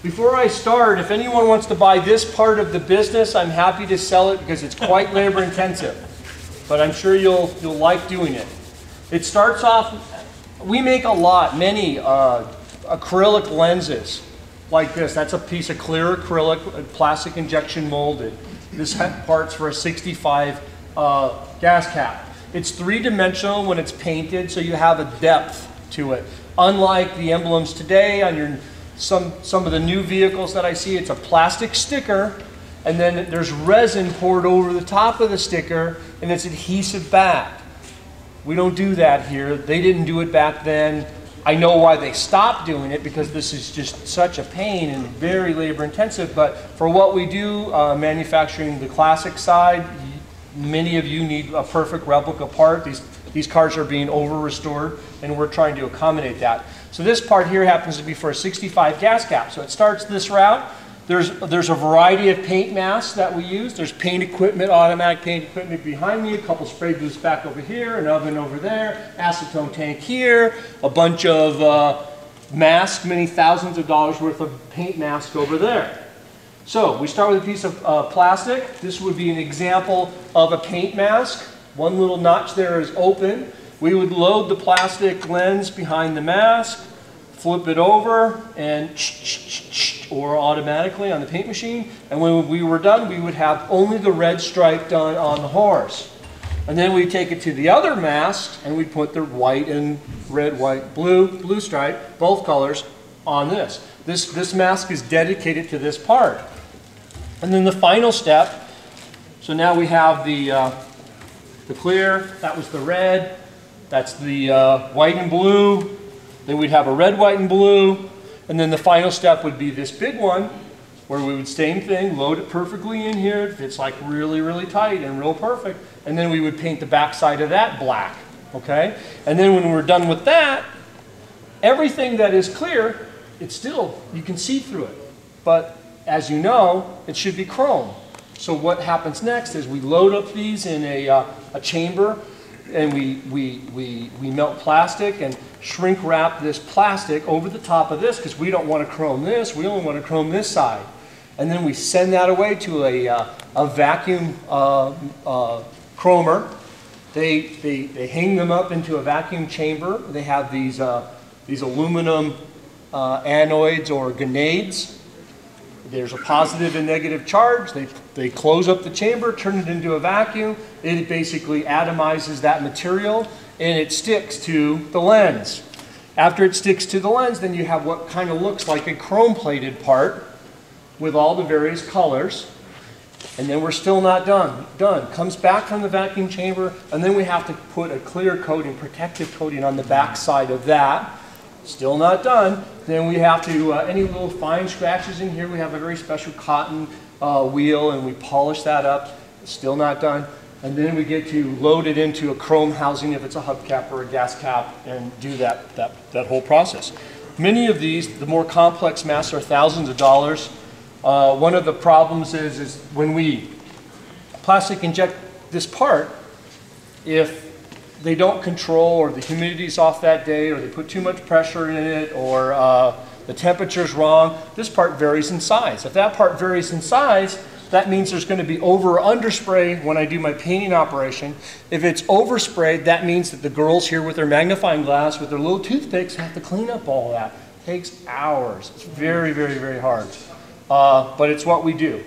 Before I start, if anyone wants to buy this part of the business, I'm happy to sell it because it's quite labor intensive. But I'm sure you'll like doing it. It starts off, we make many acrylic lenses like this. That's a piece of clear acrylic, plastic injection molded. This part's for a 65 gas cap. It's three-dimensional when it's painted, so you have a depth to it. Unlike the emblems today on your some of the new vehicles that I see, it's a plastic sticker, and then there's resin poured over the top of the sticker, and it's adhesive back. We don't do that here. They didn't do it back then. I know why they stopped doing it, because this is just such a pain and very labor intensive, but for what we do, manufacturing the classic side, many of you need a perfect replica part. These cars are being over-restored, and we're trying to accommodate that. So this part here happens to be for a 65 gas cap. So it starts this route. There's a variety of paint masks that we use. There's paint equipment, automatic paint equipment behind me, a couple spray booths back over here, an oven over there, acetone tank here, a bunch of masks, many thousands of dollars worth of paint masks over there. So we start with a piece of plastic. This would be an example of a paint mask. One little notch there is open. We would load the plastic lens behind the mask, flip it over, and or automatically on the paint machine. And when we were done, we would have only the red stripe done on the horse. And then we take it to the other mask, and we put the white and red, white, blue stripe, both colors, on this. This mask is dedicated to this part. And then the final step, so now we have the clear, that was the red, that's the white and blue, then we'd have a red, white, and blue, and then the final step would be this big one, where we would, same thing, load it perfectly in here, it fits like really, really tight and real perfect, and then we would paint the back side of that black, okay? And then when we're done with that, everything that is clear, it's still, you can see through it, but as you know, it should be chrome. So what happens next is we load up these in a chamber, and we melt plastic and shrink wrap this plastic over the top of this, because we don't want to chrome this, we only want to chrome this side. And then we send that away to a vacuum chromer. They hang them up into a vacuum chamber. They have these aluminum anodes or grenades. There's a positive and negative charge. They close up the chamber, turn it into a vacuum. It basically atomizes that material, and it sticks to the lens. After it sticks to the lens, then you have what kind of looks like a chrome-plated part with all the various colors. And then we're still not done. Comes back from the vacuum chamber, and then we have to put a clear coating, protective coating on the back side of that. Still not done. Then we have to, any little fine scratches in here, we have a very special cotton wheel, and we polish that up. Still not done. And then we get to load it into a chrome housing if it's a hubcap or a gas cap, and do that whole process. Many of these, the more complex masks, are thousands of dollars. One of the problems is when we plastic inject this part, if they don't control, or the humidity's off that day, or they put too much pressure in it, or the temperature's wrong, this part varies in size. If that part varies in size, that means there's going to be over or under spray when I do my painting operation. If it's oversprayed, that means that the girls here with their magnifying glass, with their little toothpicks, have to clean up all that. It takes hours. It's very, very, very hard. But it's what we do.